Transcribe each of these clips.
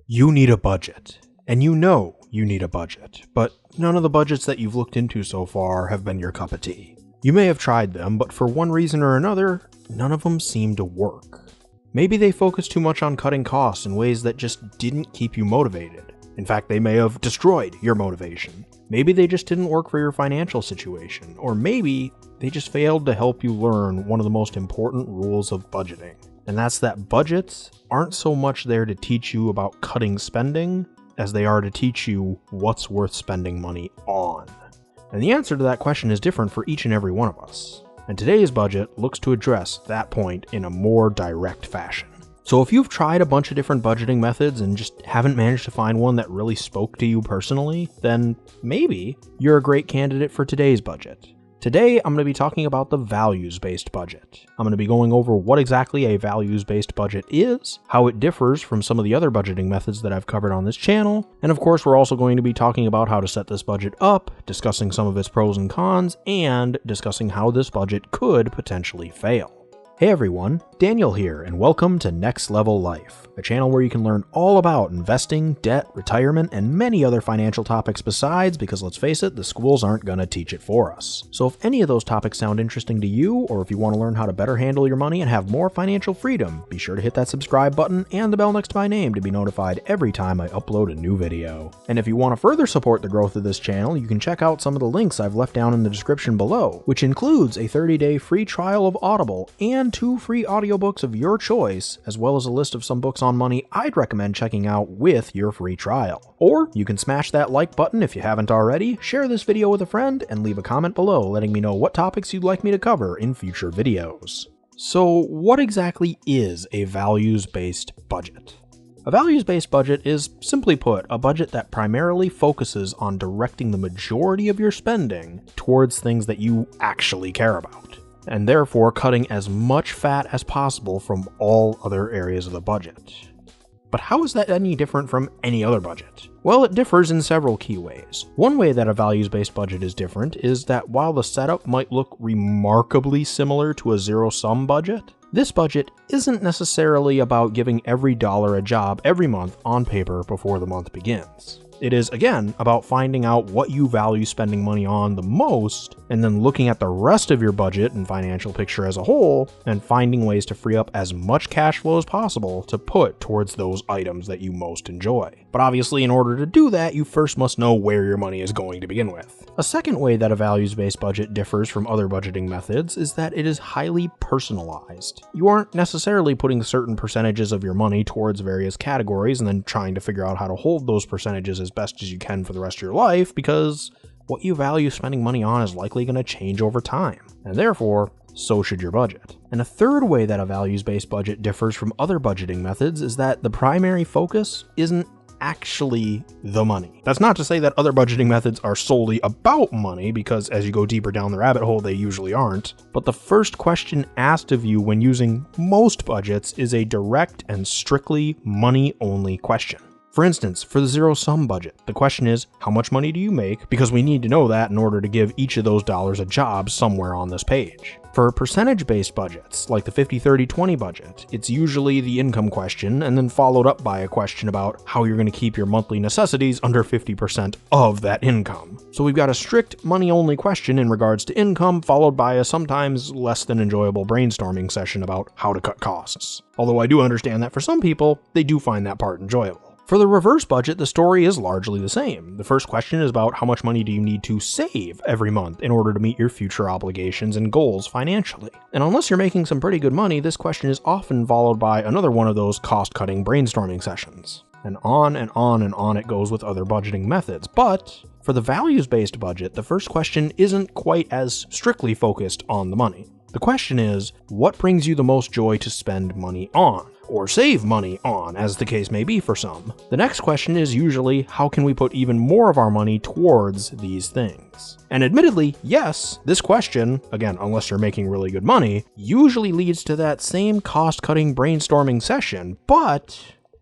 You need a budget, and you know you need a budget, but none of the budgets that you've looked into so far have been your cup of tea. You may have tried them, but for one reason or another, none of them seem to work. Maybe they focus too much on cutting costs in ways that just didn't keep you motivated. In fact, they may have destroyed your motivation. Maybe they just didn't work for your financial situation, or maybe they just failed to help you learn one of the most important rules of budgeting. And that's that budgets aren't so much there to teach you about cutting spending as they are to teach you what's worth spending money on. And the answer to that question is different for each and every one of us. And today's budget looks to address that point in a more direct fashion. So if you've tried a bunch of different budgeting methods and just haven't managed to find one that really spoke to you personally, then maybe you're a great candidate for today's budget. Today, I'm going to be talking about the values-based budget. I'm going to be going over what exactly a values-based budget is, how it differs from some of the other budgeting methods that I've covered on this channel, and of course, we're also going to be talking about how to set this budget up, discussing some of its pros and cons, and discussing how this budget could potentially fail. Hey everyone, Daniel here, and welcome to Next Level Life, a channel where you can learn all about investing, debt, retirement, and many other financial topics besides, because let's face it, the schools aren't going to teach it for us. So if any of those topics sound interesting to you, or if you want to learn how to better handle your money and have more financial freedom, be sure to hit that subscribe button and the bell next to my name to be notified every time I upload a new video. And if you want to further support the growth of this channel, you can check out some of the links I've left down in the description below, which includes a 30-day free trial of Audible and 2 free audiobooks of your choice, as well as a list of some books on money I'd recommend checking out with your free trial. Or you can smash that like button if you haven't already, share this video with a friend, and leave a comment below letting me know what topics you'd like me to cover in future videos. So what exactly is a values-based budget? A values-based budget is, simply put, a budget that primarily focuses on directing the majority of your spending towards things that you actually care about, and therefore cutting as much fat as possible from all other areas of the budget. But how is that any different from any other budget? Well, it differs in several key ways. One way that a values-based budget is different is that while the setup might look remarkably similar to a zero-sum budget, this budget isn't necessarily about giving every dollar a job every month on paper before the month begins. It is, again, about finding out what you value spending money on the most, and then looking at the rest of your budget and financial picture as a whole, and finding ways to free up as much cash flow as possible to put towards those items that you most enjoy. But obviously, in order to do that, you first must know where your money is going to begin with. A second way that a values-based budget differs from other budgeting methods is that it is highly personalized. You aren't necessarily putting certain percentages of your money towards various categories and then trying to figure out how to hold those percentages as best as you can for the rest of your life, because what you value spending money on is likely going to change over time, and therefore, so should your budget. And a third way that a values-based budget differs from other budgeting methods is that the primary focus isn't actually the money. That's not to say that other budgeting methods are solely about money, because as you go deeper down the rabbit hole, they usually aren't. But the first question asked of you when using most budgets is a direct and strictly money-only question. For instance, for the zero-sum budget, the question is, how much money do you make? Because we need to know that in order to give each of those dollars a job somewhere on this page. For percentage-based budgets, like the 50-30-20 budget, it's usually the income question, and then followed up by a question about how you're going to keep your monthly necessities under 50% of that income. So we've got a strict money-only question in regards to income, followed by a sometimes less than enjoyable brainstorming session about how to cut costs. Although I do understand that for some people, they do find that part enjoyable. For the reverse budget, the story is largely the same. The first question is about how much money do you need to save every month in order to meet your future obligations and goals financially. And unless you're making some pretty good money, this question is often followed by another one of those cost-cutting brainstorming sessions. And on and on and on it goes with other budgeting methods. But for the values-based budget, the first question isn't quite as strictly focused on the money. The question is, what brings you the most joy to spend money on? Or save money on, as the case may be for some. The next question is usually, how can we put even more of our money towards these things? And admittedly, yes, this question, again, unless you're making really good money, usually leads to that same cost-cutting brainstorming session, but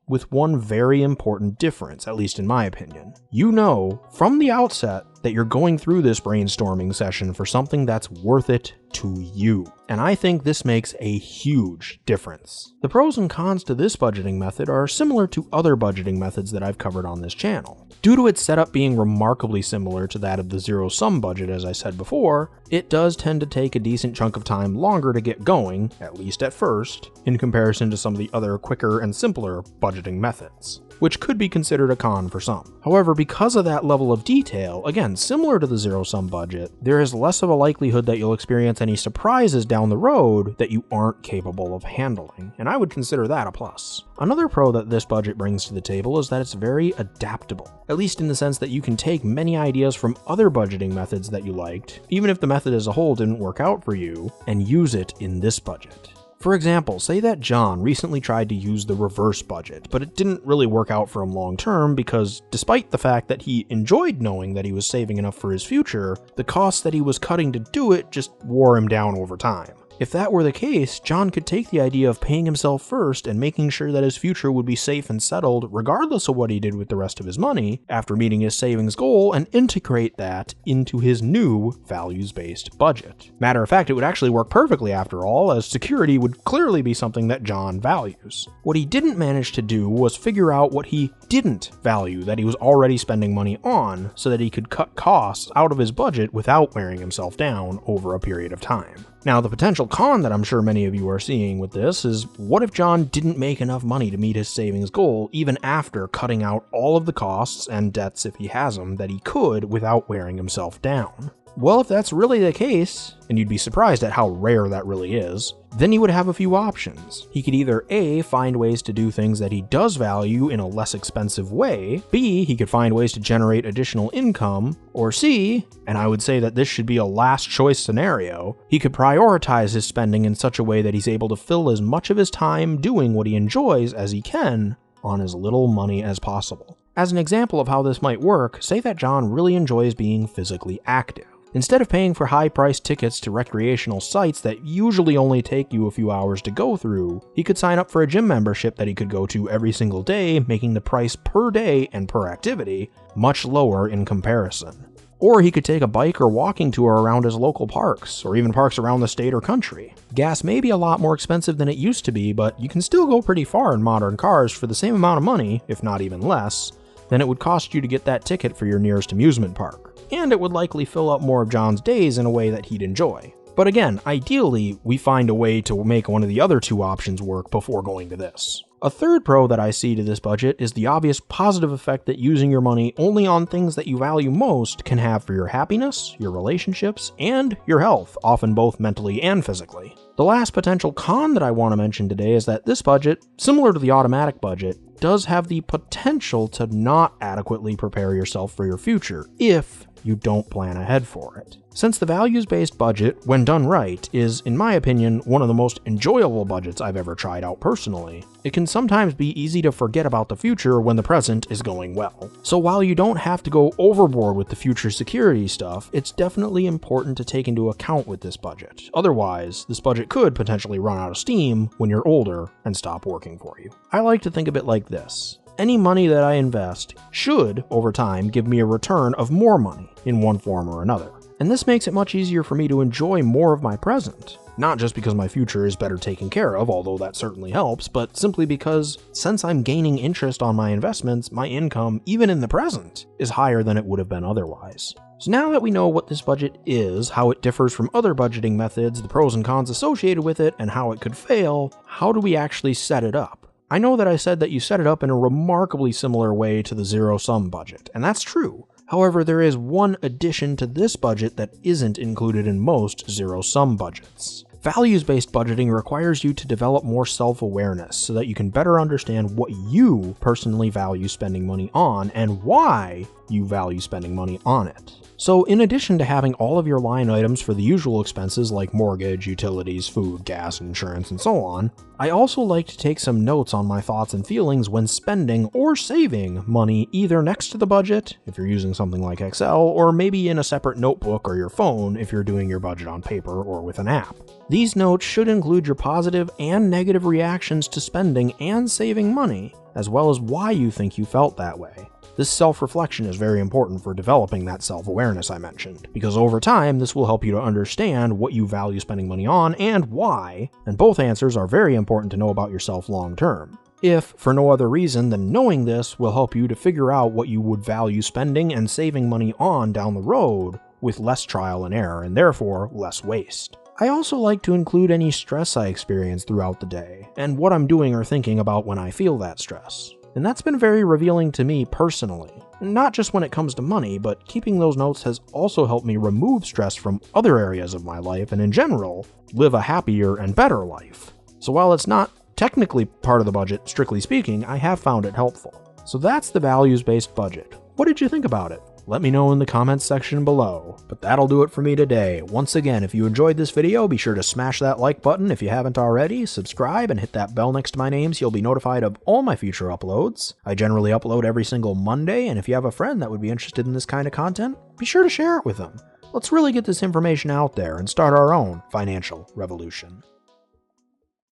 with one very important difference, at least in my opinion. You know from the outset that you're going through this brainstorming session for something that's worth it to you. And I think this makes a huge difference. The pros and cons to this budgeting method are similar to other budgeting methods that I've covered on this channel. Due to its setup being remarkably similar to that of the zero-sum budget, as I said before, it does tend to take a decent chunk of time longer to get going, at least at first, in comparison to some of the other quicker and simpler budgeting methods, which could be considered a con for some. However, because of that level of detail, again, similar to the zero-sum budget, there is less of a likelihood that you'll experience any surprises down the road that you aren't capable of handling, and I would consider that a plus. Another pro that this budget brings to the table is that it's very adaptable, at least in the sense that you can take many ideas from other budgeting methods that you liked, even if the method as a whole didn't work out for you, and use it in this budget. For example, say that John recently tried to use the reverse budget, but it didn't really work out for him long term because despite the fact that he enjoyed knowing that he was saving enough for his future, the costs that he was cutting to do it just wore him down over time. If that were the case, John could take the idea of paying himself first and making sure that his future would be safe and settled regardless of what he did with the rest of his money after meeting his savings goal and integrate that into his new values-based budget. Matter of fact, it would actually work perfectly after all, as security would clearly be something that John values. What he didn't manage to do was figure out what he didn't value that he was already spending money on so that he could cut costs out of his budget without wearing himself down over a period of time. Now, the potential con that I'm sure many of you are seeing with this is, what if John didn't make enough money to meet his savings goal even after cutting out all of the costs and debts, if he has them, that he could without wearing himself down? Well, if that's really the case, and you'd be surprised at how rare that really is, then he would have a few options. He could either A, find ways to do things that he does value in a less expensive way, B, he could find ways to generate additional income, or C, and I would say that this should be a last choice scenario, he could prioritize his spending in such a way that he's able to fill as much of his time doing what he enjoys as he can on as little money as possible. As an example of how this might work, say that John really enjoys being physically active. Instead of paying for high-priced tickets to recreational sites that usually only take you a few hours to go through, he could sign up for a gym membership that he could go to every single day, making the price per day and per activity much lower in comparison. Or he could take a bike or walking tour around his local parks, or even parks around the state or country. Gas may be a lot more expensive than it used to be, but you can still go pretty far in modern cars for the same amount of money, if not even less, than it would cost you to get that ticket for your nearest amusement park. And it would likely fill up more of John's days in a way that he'd enjoy. But again, ideally, we find a way to make one of the other two options work before going to this. A third pro that I see to this budget is the obvious positive effect that using your money only on things that you value most can have for your happiness, your relationships, and your health, often both mentally and physically. The last potential con that I want to mention today is that this budget, similar to the automatic budget, does have the potential to not adequately prepare yourself for your future if you don't plan ahead for it. Since the values-based budget, when done right, is, in my opinion, one of the most enjoyable budgets I've ever tried out personally, it can sometimes be easy to forget about the future when the present is going well. So while you don't have to go overboard with the future security stuff, it's definitely important to take into account with this budget. Otherwise, this budget could potentially run out of steam when you're older and stop working for you. I like to think of it like this. Any money that I invest should, over time, give me a return of more money in one form or another. And this makes it much easier for me to enjoy more of my present. Not just because my future is better taken care of, although that certainly helps, but simply because since I'm gaining interest on my investments, my income, even in the present, is higher than it would have been otherwise. So now that we know what this budget is, how it differs from other budgeting methods, the pros and cons associated with it, and how it could fail, how do we actually set it up? I know that I said that you set it up in a remarkably similar way to the zero-sum budget, and that's true. However, there is one addition to this budget that isn't included in most zero-sum budgets. Values-based budgeting requires you to develop more self-awareness so that you can better understand what you personally value spending money on and why you value spending money on it. So in addition to having all of your line items for the usual expenses like mortgage, utilities, food, gas, insurance, and so on, I also like to take some notes on my thoughts and feelings when spending or saving money either next to the budget, if you're using something like Excel, or maybe in a separate notebook or your phone if you're doing your budget on paper or with an app. These notes should include your positive and negative reactions to spending and saving money, as well as why you think you felt that way. This self-reflection is very important for developing that self-awareness I mentioned, because over time this will help you to understand what you value spending money on and why, and both answers are very important to know about yourself long term. If, for no other reason than knowing this will help you to figure out what you would value spending and saving money on down the road with less trial and error, and therefore less waste. I also like to include any stress I experience throughout the day, and what I'm doing or thinking about when I feel that stress. And that's been very revealing to me personally. Not just when it comes to money, but keeping those notes has also helped me remove stress from other areas of my life and in general, live a happier and better life. So while it's not technically part of the budget, strictly speaking, I have found it helpful. So that's the values-based budget. What did you think about it? Let me know in the comments section below. But that'll do it for me today. Once again, if you enjoyed this video, be sure to smash that like button if you haven't already, subscribe, and hit that bell next to my name so you'll be notified of all my future uploads. I generally upload every single Monday, and if you have a friend that would be interested in this kind of content, be sure to share it with them. Let's really get this information out there and start our own financial revolution.